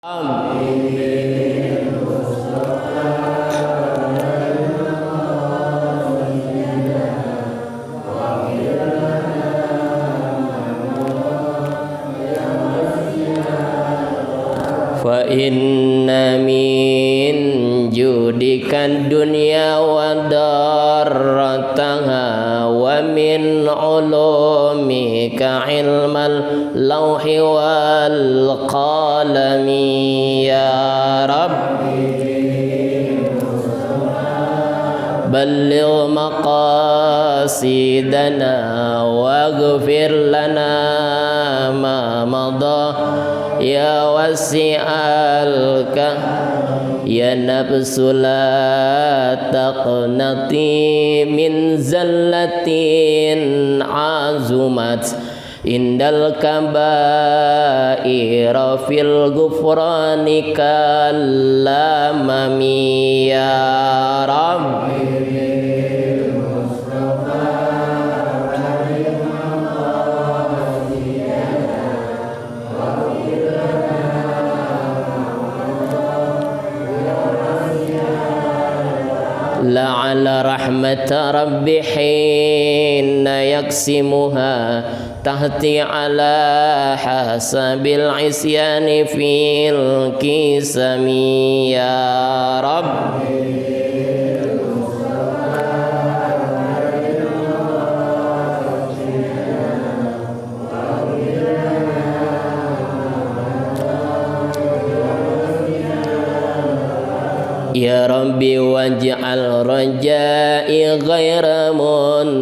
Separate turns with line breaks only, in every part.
Fa inna min judikan dunya wa darrataha wa min ulumika ilmal lawhi wal qalami ya Rabbi balligh maqasidana waghfir lana ma madha ya wasi'alka ya nafsu la taqnati min zallatin azumat indal kabaira fil ghufrani kalamami ya Rabbi la'ala rahmata rabbi hina yaksimuha tahti ala hasabil isyani fil kisami ya Rabbi ya Rabbi waj'al rajai ghaira mun'akisin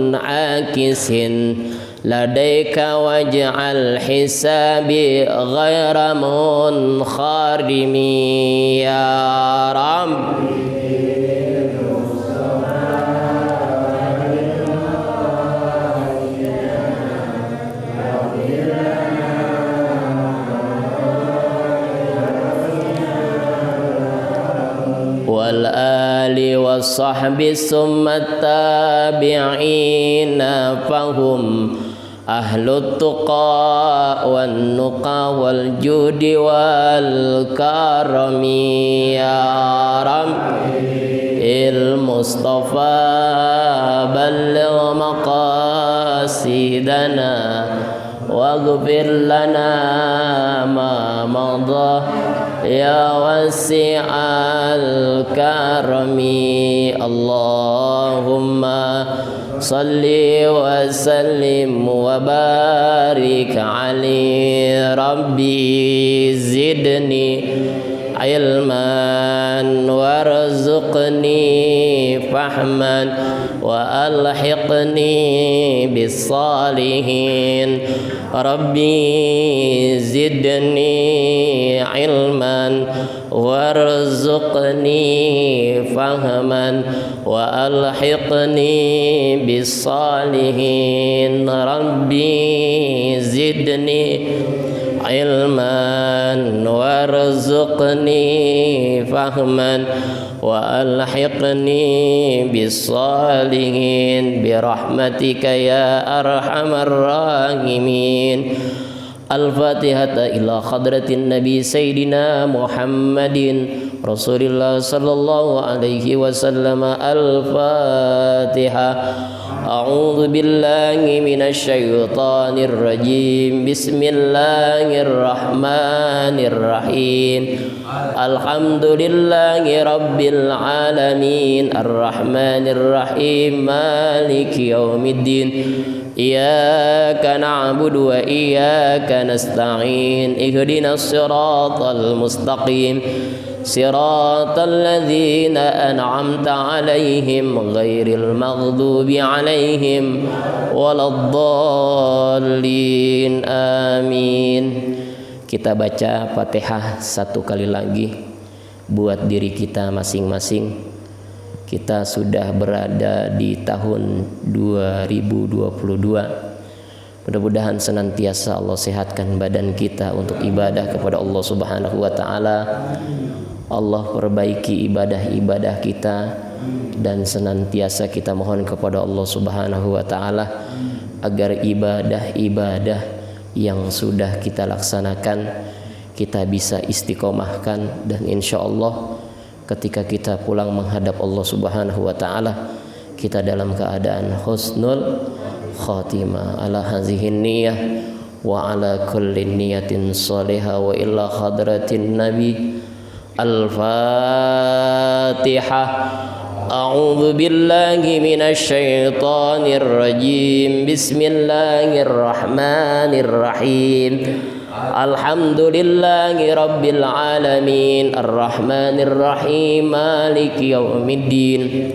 ladaika waj'al hisabi ghaira munkharimi ya Rabbi wal ali wassahbi summa tabi'ina fahum ahlut tuqa wan nuqa wal judi wal karami ya Rabbi il Mustafa balligh maqasidana waghfir lana ma madha ya wasi'al karami Allahumma salli wa sallim wa barik alaihi rabbi zidni ilman warzuqni fahman wa alhiqni bis salihin rabbi zidni ilman warzuqni fahman wa alhiqni bis salihin rabbi zidni ilman warzuqni fahman wa alhiqni bis salihin bi rahmatika ya arhamar rahimin. Al-Fatihata ila hadratin Nabi Sayyidina Muhammadin Rasulillah sallallahu alaihi wasallam. Al-Fatihah. A'udzu billahi minasy syaithanir rajim. Bismillahirrahmanirrahim. Alhamdulillahi rabbil alamin. Arrahmanir rahim. Maliki yaumiddin. Iyyaka na'budu wa iyyaka nasta'in. Ihdinas siratal mustaqim. Siratal ladzina an'amta 'alaihim ghairil maghdubi 'alaihim waladdallin. Amin. Kita baca Fatihah satu kali lagi buat diri kita masing-masing. Kita sudah berada di tahun 2022. Mudah-mudahan senantiasa Allah sehatkan badan kita untuk ibadah kepada Allah Subhanahu wa taala. Allah perbaiki ibadah-ibadah kita dan senantiasa kita mohon kepada Allah Subhanahu wa taala agar ibadah-ibadah yang sudah kita laksanakan kita bisa istiqomahkan, dan insya Allah ketika kita pulang menghadap Allah Subhanahu wa Ta'ala, kita dalam keadaan husnul khatimah. Ala hazihin niyah wa ala kulli niyatin salihah wa illa hadratin nabi. Al-Fatihah. A'udzu billahi minasy syaithanir rajim. Bismillahirrahmanirrahim. Alhamdulillahi rabbil alamin. Arrahmanir rahim. Maliki yaumiddin.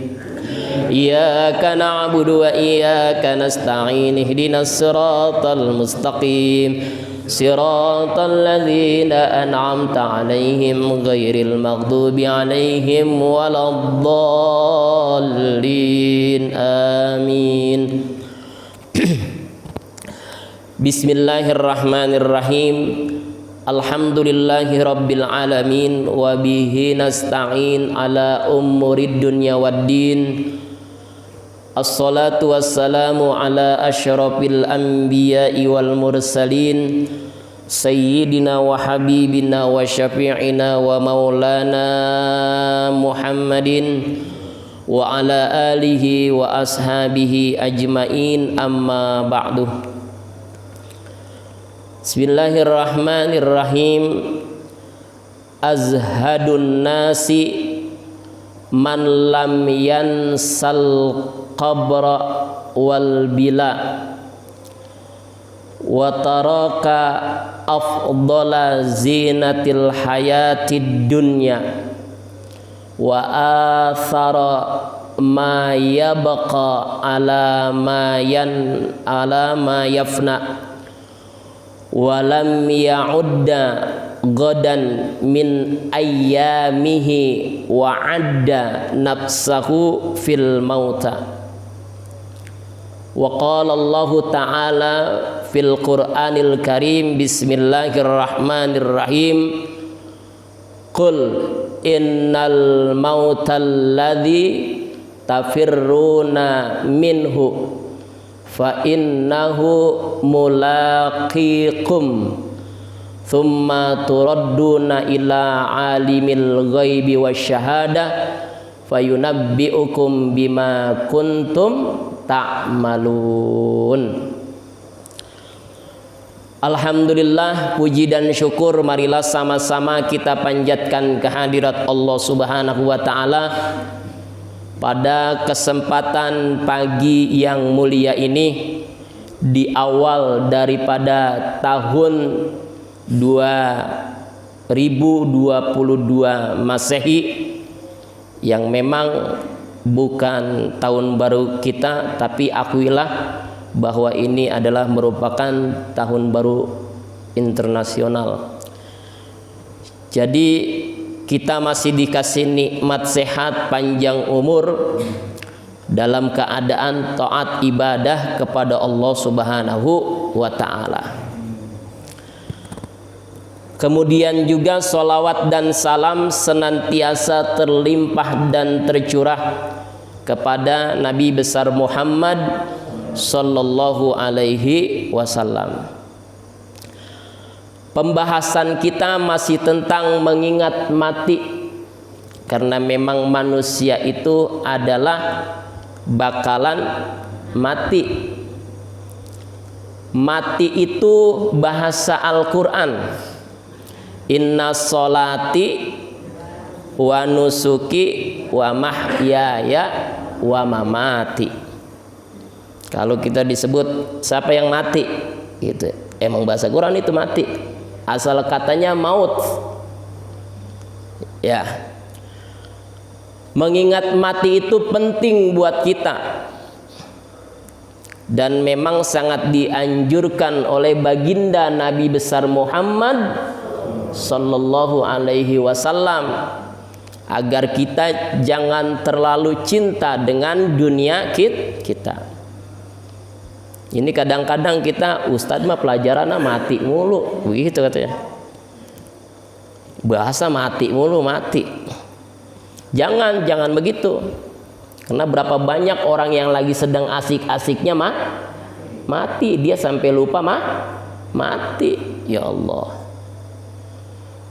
Iyyaka na'budu wa iyyaka nasta'in. Ihdinas siratal mustaqim. Siratal ladzina an'amta 'alaihim ghairil maghdubi 'alaihim waladdallin. Amin. Bismillahirrahmanirrahim. Alhamdulillahi rabbil alamin wa bihi nasta'in ala umurid dunya waddin. Assalatu wassalamu ala asyrafil anbiya'i wal mursalin sayyidina wa habibina wa syafi'ina wa maulana Muhammadin wa ala alihi wa ashabihi ajmain, amma ba'du. Bismillahirrahmanirrahim. Azhadun nasi man lam yansal qabra wal bila wa taraka afdala zinatil hayatid dunya wa athara ma yabqa ala ma yafna wa lam ya'udda gadan min ayyamihi wa adda nafsahu fil mauta. Wa qala Allah ta'ala fil Qur'anil Karim. Bismillahirrahmanirrahim. Qul innal mautal ladzi tafirruna minhu fa innahu mulaqikum thumma turadduna ila alimil ghaibi wasyahadah fayunabbi'ukum bima kuntum ta'malun. Alhamdulillah, puji dan syukur marilah sama-sama kita panjatkan kehadirat Allah Subhanahu wa Ta'ala pada kesempatan pagi yang mulia ini, di awal daripada tahun 2022 Masehi, yang memang bukan tahun baru kita, tapi akuilah bahwa ini adalah merupakan tahun baru internasional. Jadi kita masih dikasih nikmat sehat, panjang umur, dalam keadaan taat ibadah kepada Allah Subhanahu wa Ta'ala. Kemudian juga salawat dan salam senantiasa terlimpah dan tercurah kepada Nabi besar Muhammad sallallahu alaihi wasallam. Pembahasan kita masih tentang mengingat mati, karena memang manusia itu adalah bakalan mati. Mati itu bahasa Al-Quran. Inna sholati wa nusuki wa mahyaya wa mamati. Kalau kita disebut siapa yang mati, gitu. Emang bahasa Quran itu mati. Asal katanya maut. Ya. Mengingat mati itu penting buat kita. Dan memang sangat dianjurkan oleh baginda Nabi besar Muhammad sallallahu alaihi wasallam agar kita jangan terlalu cinta dengan dunia kita. Ini kadang-kadang kita, Ustadz mah pelajarannya mati mulu, begitu katanya. Bahasa mati mulu, mati. Jangan begitu. Karena berapa banyak orang yang lagi sedang asik-asiknya mati, dia sampai lupa mati. Ya Allah.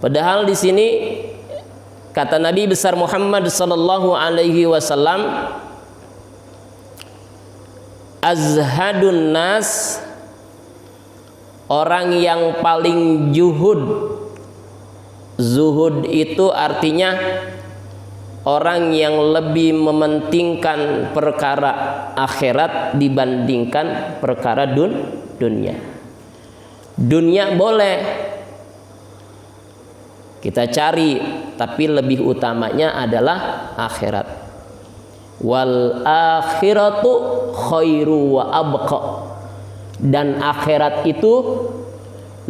Padahal di sini kata Nabi besar Muhammad sallallahu alaihi wasallam, azhadun nas, orang yang paling zuhud. Zuhud itu artinya orang yang lebih mementingkan perkara akhirat dibandingkan perkara dunia. Dunia boleh kita cari, tapi lebih utamanya adalah akhirat. Wal akhiratu khairu wa abqa. Dan akhirat itu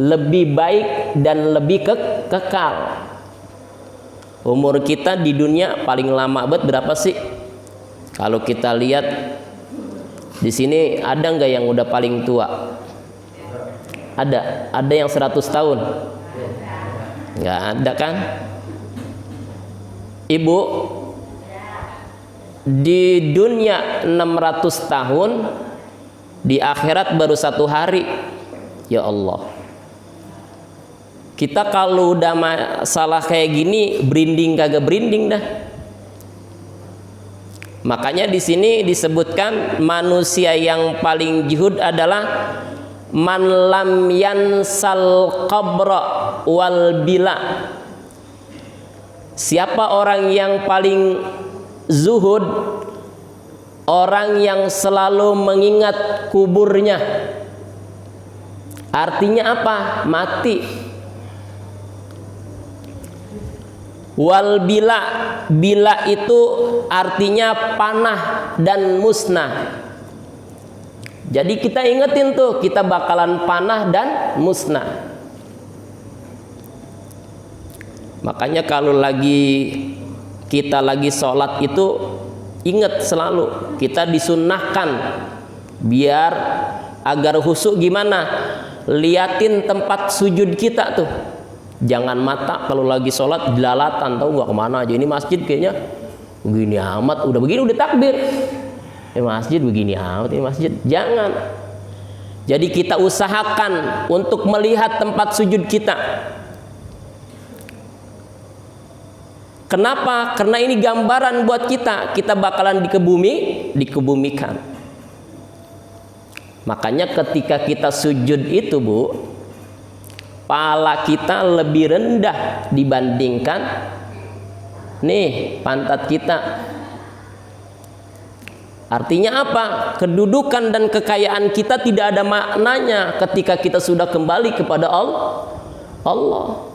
lebih baik dan lebih kekal. Umur kita di dunia paling lama berapa sih? Kalau kita lihat di sini, ada nggak yang udah paling tua? Ada yang 100 tahun? Nggak ada kan? Ibu, di dunia 600 tahun, di akhirat baru 1 hari. Ya Allah. Kita kalau udah masalah kayak gini, berinding kagak berinding dah. Makanya di sini disebutkan manusia yang paling zuhud adalah man lam yansal qabra wal bila. Siapa orang yang paling zuhud? Orang yang selalu mengingat kuburnya. Artinya apa? Mati. Wal bila, bila itu artinya panah dan musnah. Jadi kita ingetin tuh, kita bakalan panah dan musnah. Makanya kalau kita lagi sholat itu ingat selalu, kita disunnahkan biar agar khusyuk gimana? Liatin tempat sujud kita tuh. Jangan mata kalau lagi sholat jelalatan, tahu nggak kemana aja. Ini masjid kayaknya begini amat, udah begini udah takbir. Masjid begini amat, ini masjid. Jangan. Jadi kita usahakan untuk melihat tempat sujud kita. Kenapa? Karena ini gambaran buat kita. Kita bakalan dikebumikan. Makanya ketika kita sujud itu, Bu, pala kita lebih rendah dibandingkan nih pantat kita. Artinya apa? Kedudukan dan kekayaan kita tidak ada maknanya ketika kita sudah kembali kepada Allah.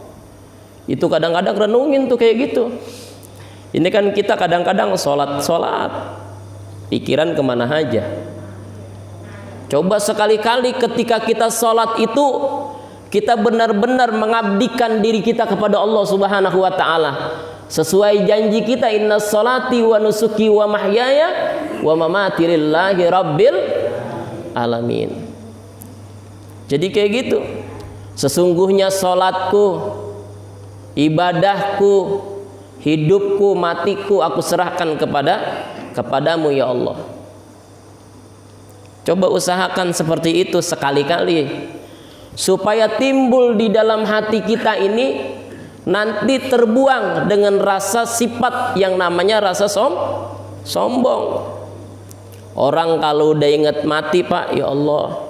Itu kadang-kadang renungin tuh kayak gitu. Ini kan kita kadang-kadang sholat, pikiran kemana aja. Coba sekali-kali ketika kita sholat itu kita benar-benar mengabdikan diri kita kepada Allah Subhanahu wa ta'ala. Sesuai janji kita, inna sholati wa nusuki wa mahyaya wa mamati lillahi rabbil alamin. Jadi kayak gitu. Sesungguhnya sholatku, ibadahku, hidupku, matiku aku serahkan kepadamu ya Allah. Coba usahakan seperti itu sekali-kali, supaya timbul di dalam hati kita ini nanti terbuang dengan rasa sifat yang namanya rasa sombong. Orang kalau udah ingat mati, Pak, ya Allah,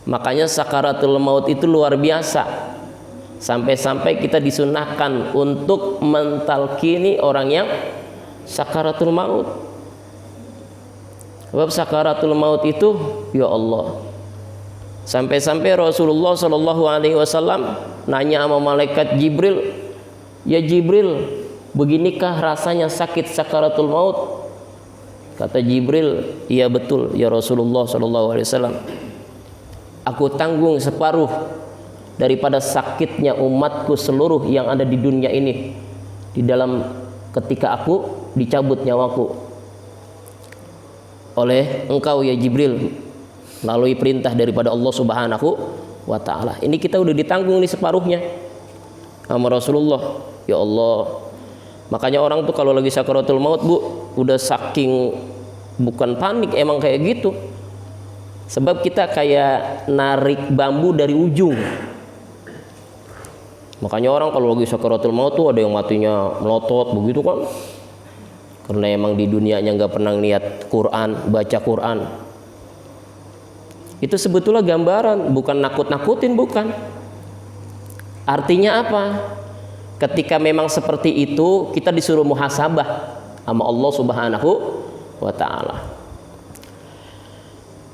makanya sakaratul maut itu luar biasa. Sampai-sampai kita disunahkan untuk mentalkini orang yang sakaratul maut. Sebab sakaratul maut itu, ya Allah, sampai-sampai Rasulullah Shallallahu Alaihi Wasallam nanya sama malaikat Jibril, ya Jibril, beginikah rasanya sakit sakaratul maut? Kata Jibril, iya betul ya Rasulullah Shallallahu Alaihi Wasallam. Aku tanggung separuh daripada sakitnya umatku seluruh yang ada di dunia ini di dalam ketika aku dicabut nyawaku oleh engkau ya Jibril, melalui perintah daripada Allah Subhanahu wa ta'ala. Ini kita udah ditanggung nih separuhnya sama Rasulullah, ya Allah. Makanya orang tuh kalau lagi sakaratul maut, Bu, udah saking bukan panik, emang kayak gitu. Sebab kita kayak narik bambu dari ujung. Makanya orang kalau lagi sakaratul maut tuh ada yang matinya melotot begitu kan, karena emang di dunianya nggak pernah lihat Quran, baca Quran. Itu sebetulnya gambaran, bukan nakut-nakutin, bukan. Artinya apa? Ketika memang seperti itu, kita disuruh muhasabah sama Allah Subhanahu wa ta'ala.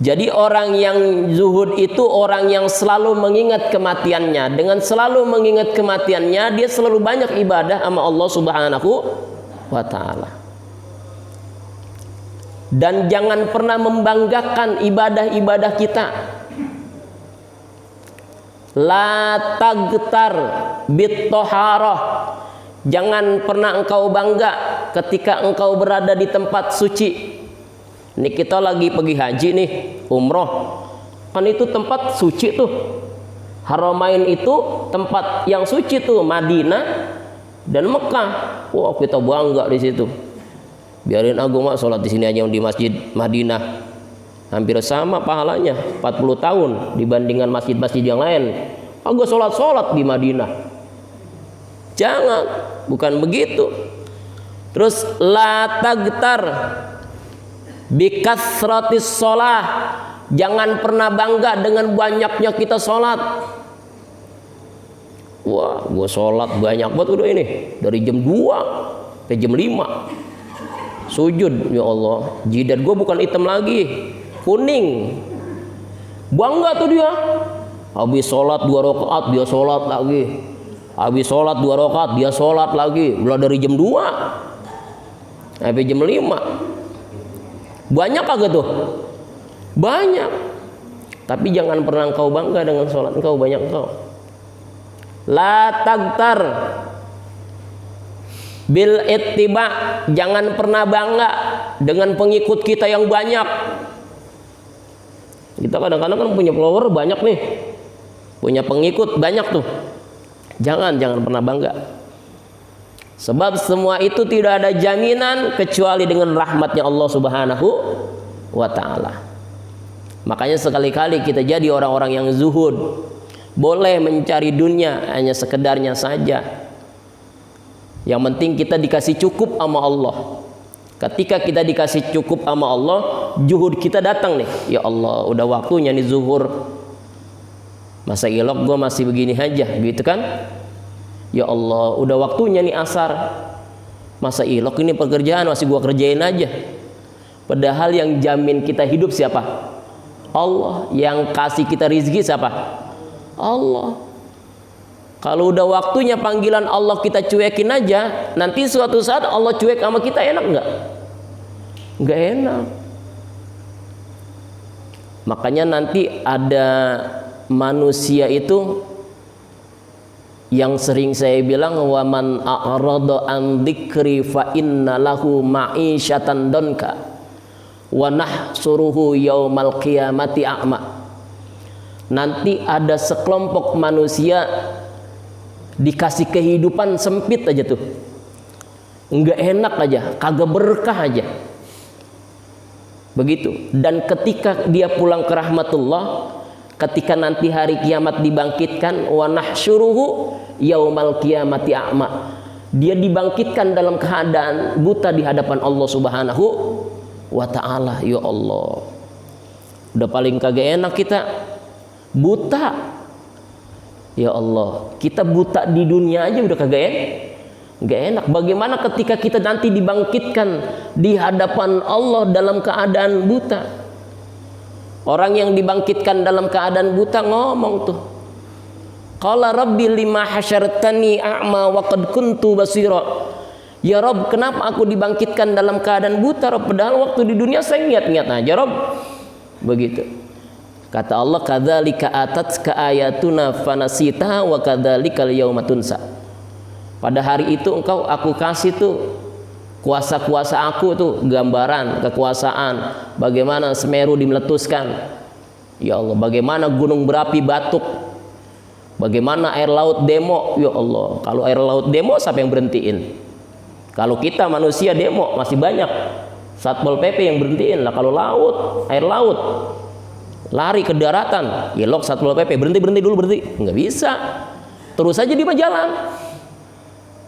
Jadi orang yang zuhud itu orang yang selalu mengingat kematiannya. Dengan selalu mengingat kematiannya, dia selalu banyak ibadah sama Allah Subhanahu wa ta'ala. Dan jangan pernah membanggakan ibadah-ibadah kita. La tagtar bit toharoh. Jangan pernah engkau bangga ketika engkau berada di tempat suci. Ini kita lagi pergi haji nih, umroh. Kan itu tempat suci tuh. Haramain itu tempat yang suci tuh, Madinah dan Mekah. Wah, kita bangga di situ. Biarin aku mah sholat di sini aja di Masjid Madinah. Hampir sama pahalanya, 40 tahun dibandingkan masjid-masjid yang lain. Aku sholat di Madinah. Jangan, bukan begitu. Terus la tagtar bikasratis sholah. Jangan pernah bangga dengan banyaknya kita sholat. Wah, gue sholat banyak banget udah ini, dari jam 2 sampai jam 5 sujud. Ya Allah, jidat gue bukan hitam lagi, kuning. Bangga tuh dia. Habis sholat 2 rakaat dia sholat lagi. Habis sholat 2 rakaat dia sholat lagi. Mulai dari jam 2 sampai jam 5. Banyak kagak tuh? Banyak. Tapi jangan pernah engkau bangga dengan sholat engkau banyak engkau. La tagtar bil ittiba. Jangan pernah bangga dengan pengikut kita yang banyak. Kita kadang-kadang kan punya follower banyak nih, punya pengikut banyak tuh. Jangan pernah bangga. Sebab semua itu tidak ada jaminan kecuali dengan rahmatnya Allah Subhanahu wa ta'ala. Makanya sekali-kali kita jadi orang-orang yang zuhud. Boleh mencari dunia hanya sekedarnya saja. Yang penting kita dikasih cukup sama Allah. Ketika kita dikasih cukup sama Allah, zuhud kita datang nih. Ya Allah, udah waktunya nih zuhur. Masa ilok gue masih begini aja, gitu kan? Ya Allah, udah waktunya nih asar. Masa ilok ini pekerjaan masih gua kerjain aja. Padahal yang jamin kita hidup siapa? Allah. Yang kasih kita rizki siapa? Allah. Kalau udah waktunya panggilan Allah kita cuekin aja, nanti suatu saat Allah cuek sama kita, enak nggak? Nggak enak. Makanya nanti ada manusia itu yang sering saya bilang, wa man a'rada an dzikri fa inna lahu ma'isyatan donka wa nahsuruhu yaumal qiyamati a'ma. Nanti ada sekelompok manusia dikasih kehidupan sempit aja tuh, nggak enak aja, kagak berkah aja begitu. Dan ketika dia pulang ke rahmatullah, ketika nanti hari kiamat dibangkitkan, wa nahsyuruhu yaumal qiyamati a'ma, dia dibangkitkan dalam keadaan buta di hadapan Allah Subhanahu wa ta'ala. Ya Allah, udah paling kagak enak kita buta. Ya Allah, kita buta di dunia aja udah kagak enak. Bagaimana ketika kita nanti dibangkitkan di hadapan Allah dalam keadaan buta? Orang yang dibangkitkan dalam keadaan buta ngomong tuh, qala rabbi lima hasyartani a'ma wa qad kuntu basira. Ya Rabb, kenapa aku dibangkitkan dalam keadaan buta, Rabb? Padahal waktu di dunia saya niat-niat aja, Rabb. Begitu. Kata Allah, kadzalika atatka ayatuna fanasita wa kadzalikal yauma tunsa. Pada hari itu aku kasih tuh kuasa-kuasa aku tuh, gambaran kekuasaan, bagaimana Semeru dimeletuskan. Ya Allah, bagaimana gunung berapi batuk, bagaimana air laut demo. Ya Allah, kalau air laut demo siapa yang berhentiin? Kalau kita manusia demo masih banyak Satpol PP yang berhentiin lah. Kalau laut, air laut lari ke daratan, ya lok Satpol PP berhenti dulu, berhenti, nggak bisa. terus aja dia jalan.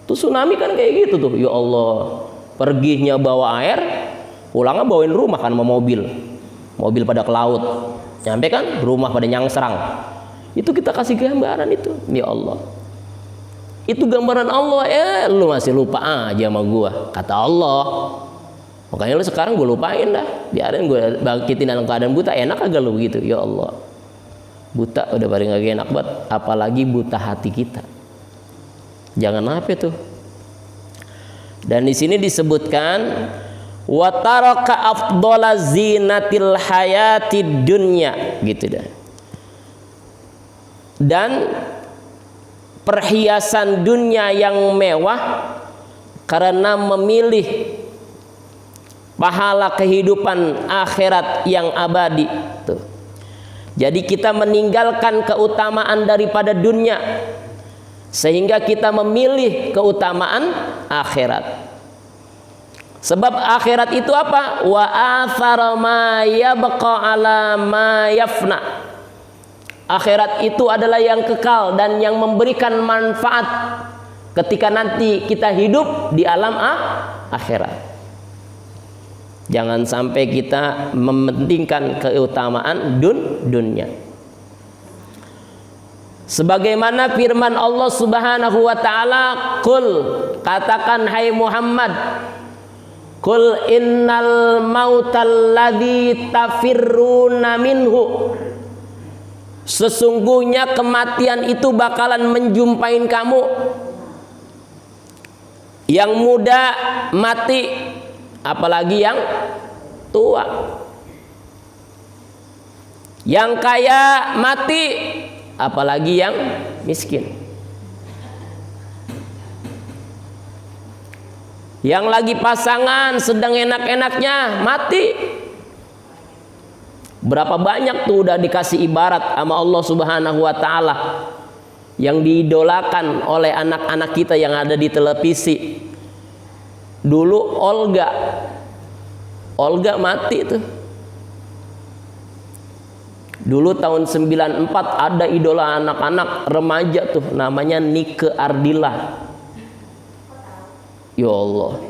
Tuh tsunami kan kayak gitu tuh. Ya Allah, perginya bawa air, pulangnya bawain rumah kan sama mobil. Mobil pada ke laut. Nyampe kan rumah pada nyangsrang. Itu kita kasih gambaran itu. Ya Allah. Itu gambaran Allah. Lu masih lupa aja sama gua, kata Allah. Makanya lu sekarang gue lupain dah. Biarin gue bangkitin dalam keadaan buta. Enak agak lu begitu. Ya Allah. Buta udah paling gak enak banget. Apalagi buta hati kita. Jangan apa tuh. Dan di sini disebutkan wa taraka afdhala zinatil hayatid dunya, gitu dah. Dan perhiasan dunia yang mewah karena memilih pahala kehidupan akhirat yang abadi tuh. Jadi kita meninggalkan keutamaan daripada dunia sehingga kita memilih keutamaan akhirat. Sebab akhirat itu apa? Wa athara ma yabqa ala ma yafna. Akhirat itu adalah yang kekal dan yang memberikan manfaat ketika nanti kita hidup di alam akhirat. Jangan sampai kita mementingkan keutamaan dunia. Sebagaimana firman Allah Subhanahu wa taala, "Qul," katakan hai Muhammad, "Qul innal mautal ladzi tafirruna minhu." Sesungguhnya kematian itu bakalan menjumpain kamu. Yang muda mati, apalagi yang tua. Yang kaya mati, apalagi yang miskin. Yang lagi pasangan sedang enak-enaknya mati. Berapa banyak tuh udah dikasih ibarat sama Allah Subhanahu wa taala yang diidolakan oleh anak-anak kita yang ada di televisi. Dulu Olga mati tuh. Dulu tahun 94 ada idola anak-anak remaja tuh namanya Nike Ardila. Ya Allah.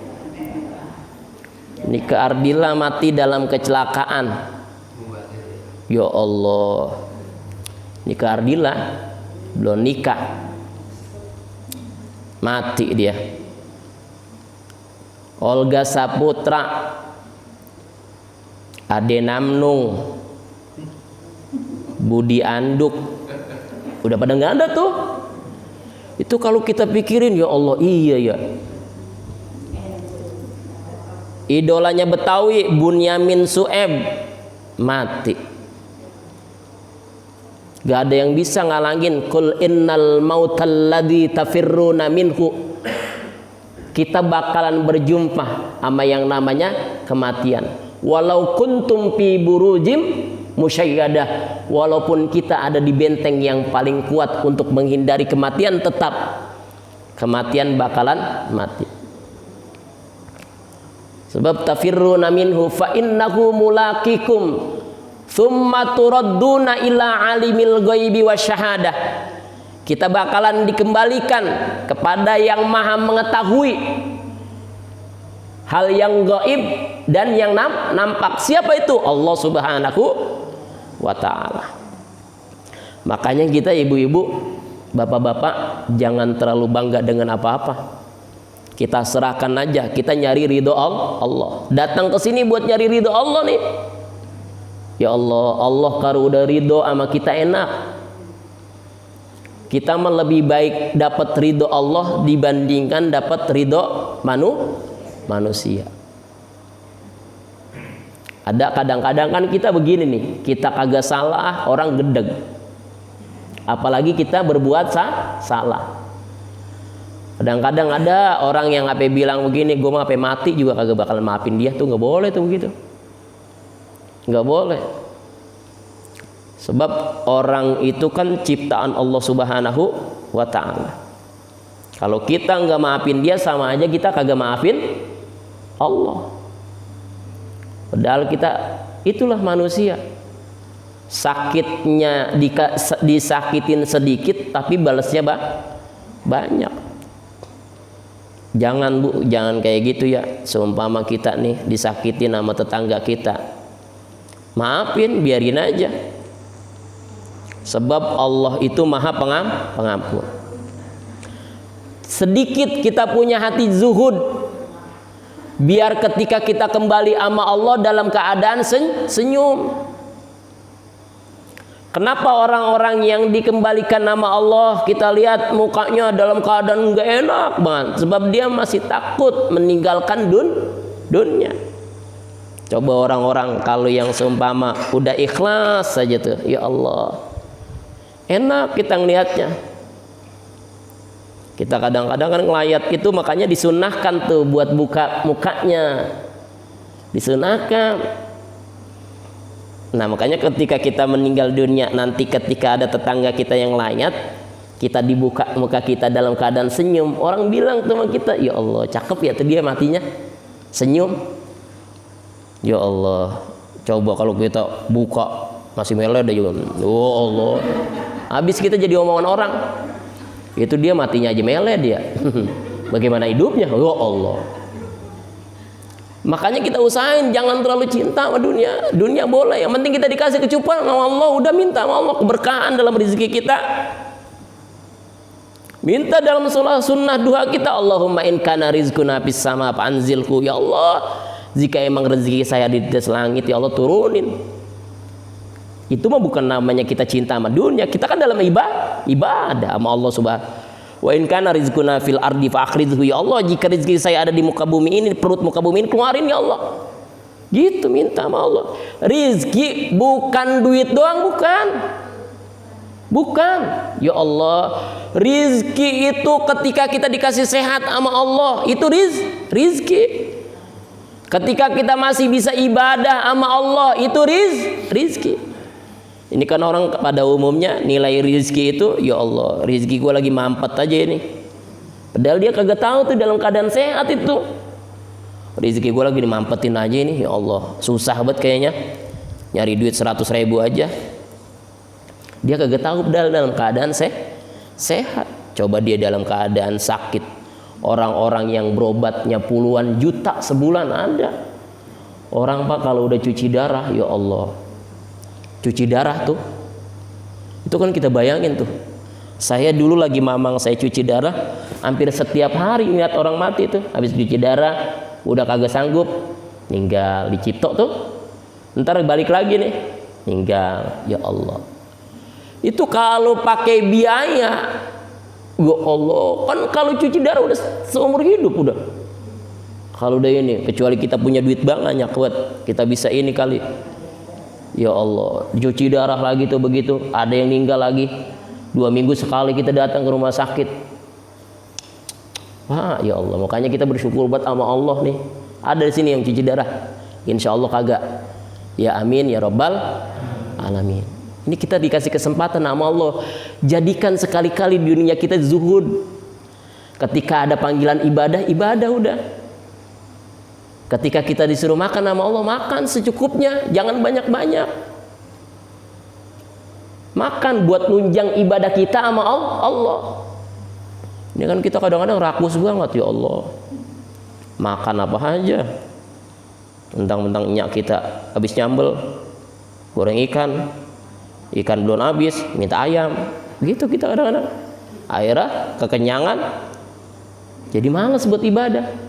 Nike Ardila mati dalam kecelakaan. Ya Allah. Nike Ardila belum nikah. Mati dia. Olga Saputra, Ade Namnung, Budi Anduk, udah pada nggak ada tuh. Itu kalau kita pikirin, ya Allah, iya ya. Idolanya Betawi Bunyamin Sueb mati. Gak ada yang bisa ngalangin qul innal mautal ladzi tafirruna minhu. Kita bakalan berjumpa sama yang namanya kematian. Walau kuntum fi burujim musyayyadah, walaupun kita ada di benteng yang paling kuat untuk menghindari kematian, tetap kematian bakalan mati. Sebab tafirruna minhu fa innahu mulaqikum tsumma turadduna ila alimil ghaibi wasyahadah. Kita bakalan dikembalikan kepada yang maha mengetahui hal yang gaib dan yang nampak. Siapa itu? Allah Subhanahu wa ta'ala. Makanya kita ibu-ibu, bapak-bapak, jangan terlalu bangga dengan apa-apa. Kita serahkan aja, kita nyari ridho Allah. Datang ke sini buat nyari ridho Allah nih. Ya Allah, Allah kalau udah ridho sama kita enak. Kita mah lebih baik dapat ridho Allah dibandingkan dapat ridho manusia. Ada kadang-kadang kan kita begini nih, kita kagak salah orang gedeg. Apalagi kita berbuat salah. Kadang-kadang ada orang yang apa bilang begini, gue mah apa mati juga kagak bakal maafin dia, tuh nggak boleh tuh begitu. Nggak boleh. Sebab orang itu kan ciptaan Allah Subhanahu wa ta'ala. Kalau kita nggak maafin dia, sama aja kita kagak maafin Allah. Padahal kita itulah manusia. sakitnya disakitin sedikit tapi balasnya banyak. Jangan Bu, jangan kayak gitu ya. Seumpama kita nih disakitin sama tetangga kita, maafin, biarin aja. Sebab Allah itu Maha Pengampun. Sedikit kita punya hati zuhud, biar ketika kita kembali sama Allah dalam keadaan senyum. Kenapa orang-orang yang dikembalikan nama Allah kita lihat mukanya dalam keadaan nggak enak banget? Sebab dia masih takut meninggalkan dunia. Coba orang-orang kalau yang seumpama udah ikhlas saja tuh, ya Allah, enak kita ngelihatnya. Kita kadang-kadang kan ngelayat itu, makanya disunahkan tuh buat buka mukanya, disunahkan. Nah makanya ketika kita meninggal dunia nanti, ketika ada tetangga kita yang layat, kita dibuka muka kita dalam keadaan senyum, orang bilang sama kita, ya Allah cakep ya tuh dia matinya senyum. Ya Allah, coba kalau kita buka masih meled aja, oh Allah, habis kita jadi omongan orang. Itu dia matinya aja meled dia. Bagaimana hidupnya? Ya Allah. Makanya kita usahain jangan terlalu cinta sama dunia. Dunia boleh, yang penting kita dikasih kecukupan sama Allah, udah minta sama Allah keberkahan dalam rezeki kita. Minta dalam sunnah duha kita, Allahumma in kana rizquna fis sama fanzilhu. Ya Allah, jika emang rezeki saya di atas langit, ya Allah turunin. Itu mah bukan namanya kita cinta sama dunia, kita kan dalam ibadah sama Allah Subhanahu. Wa in kana rizquna fil ardi fa akhrijhu. Ya Allah, jika rezeki saya ada di muka bumi ini, perut muka bumi ini, keluarin ya Allah. Gitu minta sama Allah. Rizki bukan duit doang, bukan. Ya Allah, rizki itu ketika kita dikasih sehat sama Allah, itu rizki. Ketika kita masih bisa ibadah sama Allah, itu rizki. Ini kan orang pada umumnya nilai rizki itu, ya Allah, rizki gue lagi mampet aja ini. Padahal dia kagak tahu tuh dalam keadaan sehat itu, rizki gue lagi dimampetin aja ini, ya Allah, susah banget kayaknya nyari duit 100.000 aja. Dia kagak tahu padahal dalam keadaan sehat. Coba dia dalam keadaan sakit. Orang-orang yang berobatnya puluhan juta sebulan ada. Orang Pak kalau udah cuci darah, ya Allah, cuci darah tuh, itu kan kita bayangin tuh. Saya dulu lagi mamang saya cuci darah, hampir setiap hari lihat orang mati tuh, habis cuci darah udah kagak sanggup, ninggal dicipto tuh, ntar balik lagi nih, ninggal. Ya Allah, itu kalau pakai biaya, ya Allah, kan kalau cuci darah udah seumur hidup udah. Kalau udah ini, kecuali kita punya duit banyak kuat, kita bisa ini kali. Ya Allah, cuci darah lagi tuh begitu, ada yang meninggal lagi, 2 minggu sekali kita datang ke rumah sakit. Wah, ya Allah, makanya kita bersyukur buat sama Allah nih. Ada di sini yang cuci darah, insya Allah kagak. Ya amin ya Rabbal alamin. Ini kita dikasih kesempatan sama Allah, jadikan sekali-kali di dunia kita zuhud. Ketika ada panggilan ibadah udah. Ketika kita disuruh makan sama Allah, makan secukupnya, jangan banyak-banyak. Makan buat nunjang ibadah kita sama Allah. Ini kan kita kadang-kadang rakus banget, ya Allah. Makan apa aja. Mentang-mentang nyak kita habis nyambel, goreng ikan belum habis, minta ayam. Gitu kita kadang-kadang. Akhirnya kekenyangan, jadi malas buat ibadah.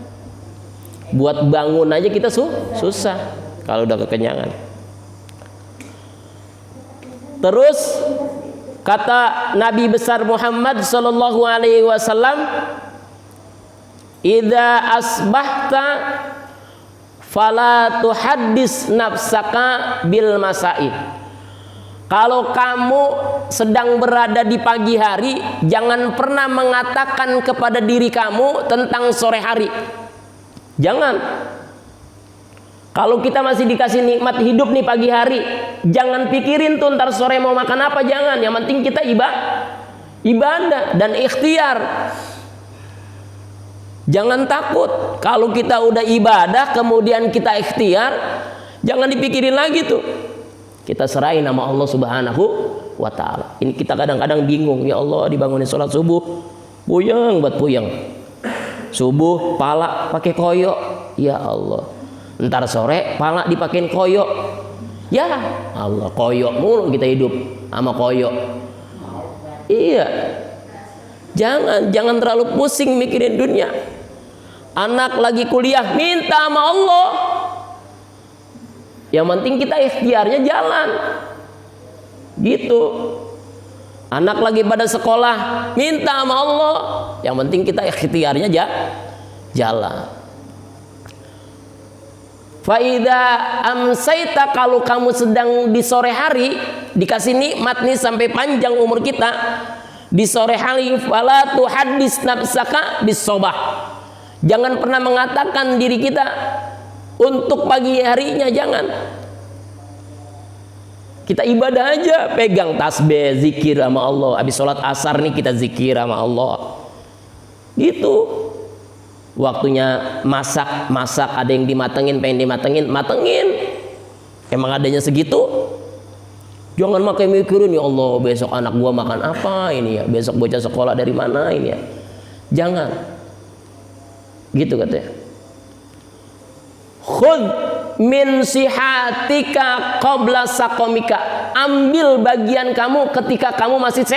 Buat bangun aja kita susah kalau udah kekenyangan. Terus kata Nabi besar Muhammad sallallahu alaihi wasallam, "Idza asbahta fala tuhaddis nafsaka bil masai." Kalau kamu sedang berada di pagi hari, jangan pernah mengatakan kepada diri kamu tentang sore hari. Jangan. Kalau kita masih dikasih nikmat hidup nih pagi hari, jangan pikirin tuh ntar sore mau makan apa, jangan. Yang penting kita ibadah dan ikhtiar. Jangan takut. Kalau kita udah ibadah kemudian kita ikhtiar, jangan dipikirin lagi tuh. Kita serahin nama Allah Subhanahu wa ta'ala. Ini kita kadang-kadang bingung, ya Allah dibangunin sholat subuh, puyeng buat puyeng. Subuh pala pakai koyok, ya Allah. Ntar sore pala dipakein koyok, ya Allah, koyok mulu kita hidup sama koyok. Iya, jangan terlalu pusing mikirin dunia. Anak lagi kuliah minta sama Allah, yang penting kita ikhtiarnya jalan gitu. Anak lagi pada sekolah minta sama Allah, yang penting kita ikhtiarnya jalan. Faida amsaita, kalau kamu sedang di sore hari dikasih nikmat nih sampai panjang umur kita, di sore hari fala tuhaddis nafsaka bis-sobah. Jangan pernah mengatakan diri kita untuk pagi harinya, jangan. Kita ibadah aja, pegang tasbih, zikir sama Allah. Habis sholat asar nih kita zikir sama Allah. Gitu. Waktunya masak, ada yang dimatengin, pengen matengin. Emang adanya segitu? Jangan makai mikirin, ya Allah besok anak gua makan apa ini ya, besok bocah sekolah dari mana ini ya. Jangan. Gitu katanya. Khud min sihatika qabla saqamika. Ambil bagian kamu ketika kamu masih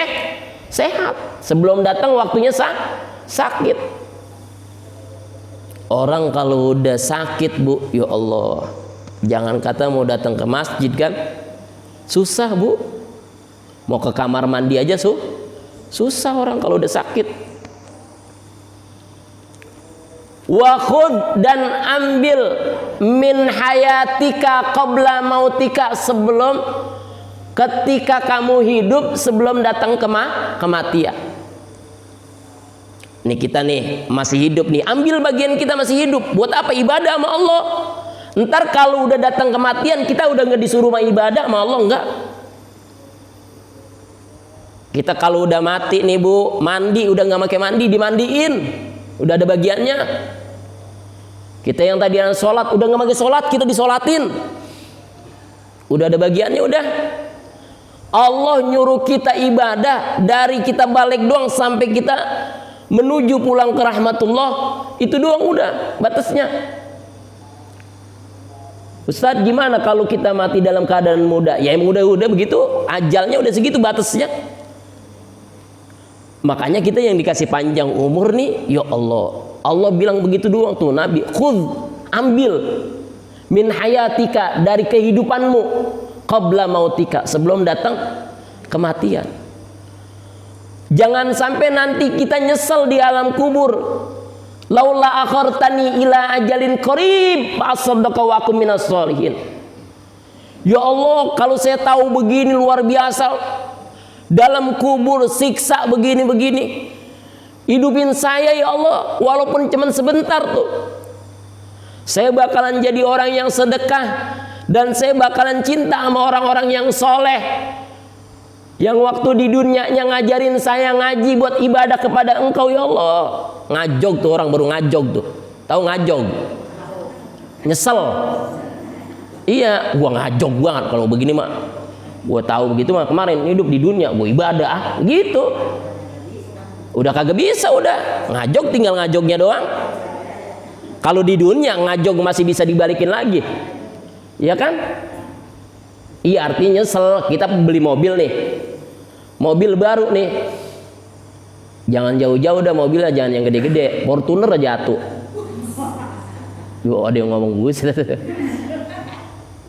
sehat, sebelum datang waktunya sakit. Orang kalau udah sakit, Bu, ya Allah, jangan kata mau datang ke masjid kan, susah, Bu. Mau ke kamar mandi aja susah orang kalau udah sakit. Wa khud, dan ambil min hayatika qabla mautika, sebelum ketika kamu hidup, sebelum datang kematian. Nih kita nih masih hidup nih, ambil bagian kita masih hidup. Buat apa? Ibadah sama Allah. Ntar kalau udah datang kematian, kita udah nggak disuruh ibadah sama Allah, enggak. Kita kalau udah mati nih, Bu, mandi udah nggak pakai mandi, dimandiin, udah ada bagiannya. Kita yang tadi sholat udah nggak pakai sholat, kita disolatin, udah ada bagiannya. Udah Allah nyuruh kita ibadah dari kita balik doang sampai kita menuju pulang ke rahmatullah, itu doang udah batasnya. Ustadz, gimana kalau kita mati dalam keadaan muda? Ya emang udah begitu, ajalnya udah segitu batasnya. Makanya kita yang dikasih panjang umur nih, ya Allah bilang begitu doang tuh Nabi. Khudh, ambil min hayatika, dari kehidupanmu, qabla mautika, sebelum datang kematian. Jangan sampai nanti kita nyesel di alam kubur. Laula akhartani ila ajalin qarib fa asaddaqa wa akum minas sholihin. Ya Allah, kalau saya tahu begini luar biasa, dalam kubur siksa begini-begini, hidupin saya ya Allah, walaupun cuma sebentar tuh. Saya bakalan jadi orang yang sedekah, dan saya bakalan cinta sama orang-orang yang soleh, yang waktu di dunia yang ngajarin saya ngaji buat ibadah kepada Engkau ya Allah. Ngajog tuh orang, baru ngajog tuh. Tahu ngajog? Nyesel. Iya, gua ngajog banget kalau begini mah. Gua tahu begitu mah kemarin hidup di dunia gua ibadah gitu. Udah kagak bisa, udah. Ngajog tinggal ngajognya doang. Kalau di dunia ngajog masih bisa dibalikin lagi. Iya kan? Iya, artinya nyesel. Kita beli mobil nih, mobil baru nih, jangan jauh-jauh dah mobilnya, jangan yang gede-gede, Fortuner aja tuh. Yo, ada yang ngomong gue.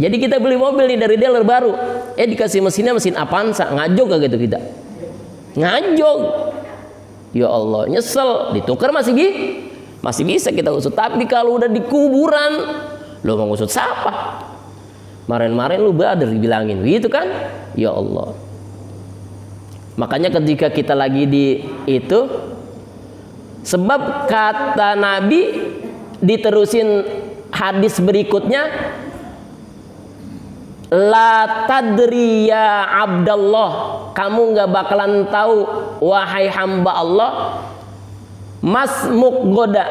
Jadi kita beli mobil nih dari dealer baru, dikasih mesinnya mesin Avanza, ngajog kagak gitu kita, ngajog. Ya Allah, nyesel, ditukar masih bisa kita usut. Tapi kalau udah di kuburan, lo mau usut siapa? Kemarin lu Badr dibilangin gitu kan? Ya Allah. Makanya ketika kita lagi di itu, sebab kata Nabi, diterusin hadis berikutnya, la tadri ya Abdallah, kamu nggak bakalan tahu wahai hamba Allah, masmuk goda,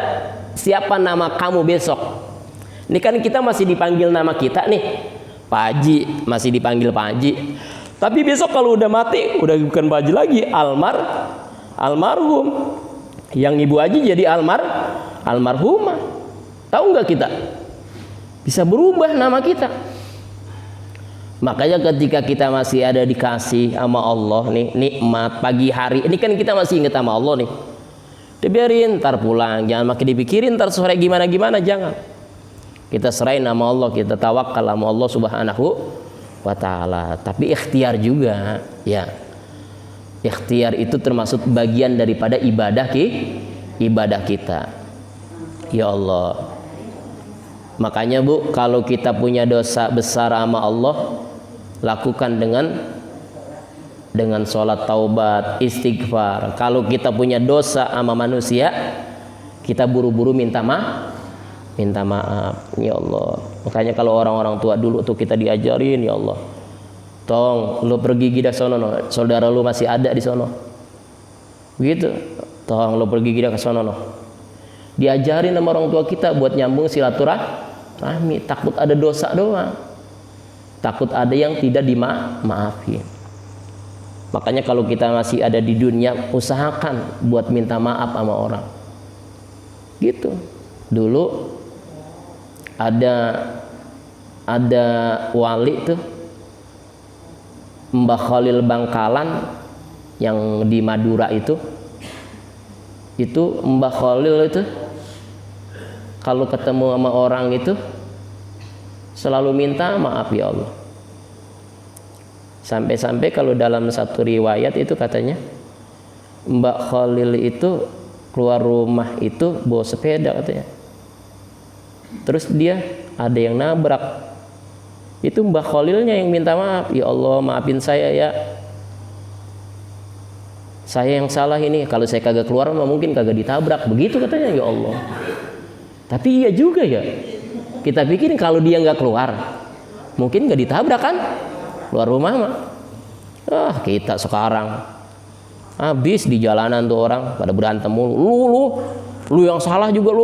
siapa nama kamu besok. Ini kan kita masih dipanggil nama kita nih. Pak Haji, masih dipanggil Pak Haji. Tapi besok kalau udah mati, udah bukan Pak Haji lagi, almarhum. Yang Ibu Haji jadi almarhumah. Tahu nggak kita? Bisa berubah nama kita. Makanya ketika kita masih ada dikasih sama Allah nih, nikmat pagi hari, ini kan kita masih ingat sama Allah nih. Dibiarin, ntar pulang, jangan makin dipikirin ntar sore gimana-gimana, jangan. Kita serahin nama Allah, kita tawakal sama Allah Subhanahu wa ta'ala. Tapi ikhtiar juga, ya. Ikhtiar itu termasuk bagian daripada ibadah kita. Ya Allah. Makanya Bu, kalau kita punya dosa besar sama Allah, lakukan dengan sholat taubat, istighfar. Kalau kita punya dosa sama manusia, kita buru-buru minta maaf. Ya Allah. Makanya kalau orang-orang tua dulu tuh kita diajarin, ya Allah, tong lu pergi gida sono, no. Saudara lu masih ada di sono, gitu. Tong lu pergi gida ke sono, no. Diajarin sama orang tua kita buat nyambung silaturahmi. Takut ada dosa doang, takut ada yang tidak dimaafin. Makanya kalau kita masih ada di dunia, usahakan buat minta maaf sama orang, gitu. Dulu ada wali tuh, Mbah Khalil Bangkalan yang di Madura itu Mbah Khalil itu kalau ketemu sama orang itu selalu minta maaf, ya Allah. Sampai-sampai kalau dalam satu riwayat itu katanya Mbah Khalil itu keluar rumah itu bawa sepeda katanya. Terus dia ada yang nabrak. Itu Mbah Khalilnya yang minta maaf, ya Allah maafin saya ya, saya yang salah ini, kalau saya kagak keluar mungkin kagak ditabrak, begitu katanya, ya Allah. Tapi iya juga ya, kita pikirin kalau dia nggak keluar mungkin nggak ditabrak kan, keluar rumah mah. Kita sekarang habis di jalanan tuh orang pada berantem mulu, lu yang salah juga,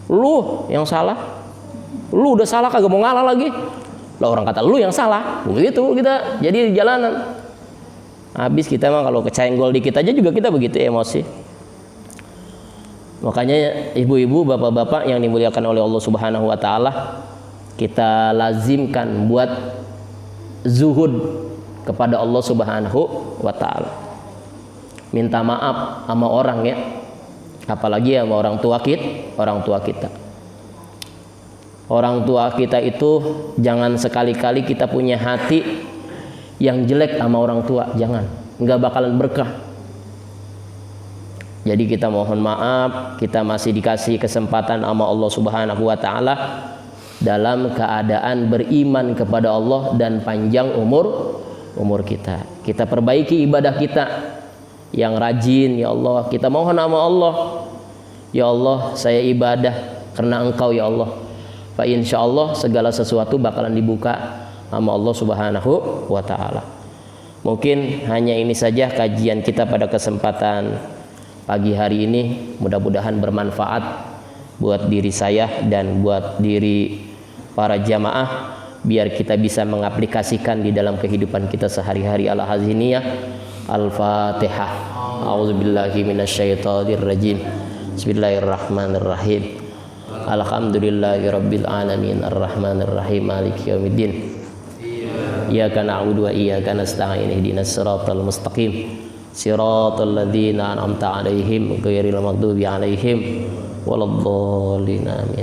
lu yang salah, lu udah salah kagak mau ngalah lagi lah, orang kata lu yang salah, begitu kita jadi di jalanan. Habis kita mah kalau kecenggol dikit aja juga kita begitu emosi. Makanya ibu-ibu, bapak-bapak yang dimuliakan oleh Allah Subhanahu wa ta'ala, kita lazimkan buat zuhud kepada Allah Subhanahu wa ta'ala. Minta maaf sama orang ya, apalagi sama orang tua kita. Orang tua kita itu jangan sekali-kali kita punya hati yang jelek sama orang tua, jangan, nggak bakalan berkah. Jadi kita mohon maaf, kita masih dikasih kesempatan sama Allah Subhanahu wa ta'ala dalam keadaan beriman kepada Allah dan panjang umur kita. Kita perbaiki ibadah kita yang rajin, ya Allah. Kita mohon sama Allah, ya Allah saya ibadah karena Engkau ya Allah. Fa insyaallah segala sesuatu bakalan dibuka sama Allah Subhanahu wa ta'ala. Mungkin hanya ini saja kajian kita pada kesempatan pagi hari ini. Mudah-mudahan bermanfaat buat diri saya dan buat diri para jamaah, biar kita bisa mengaplikasikan di dalam kehidupan kita sehari-hari. Al-Haziniyah. Al-Fatihah. A'udzubillahi minasyaitonirrajim. Bismillahirrahmanirrahim. Alhamdulillahirabbil alamin arrahmanirrahim maliki yaumiddin. Iyyaka na'budu wa iyyaka nasta'in ihdinas siratal mustaqim siratal ladzina an'amta 'alaihim ghairil maghdubi 'alaihim waladdallin amin.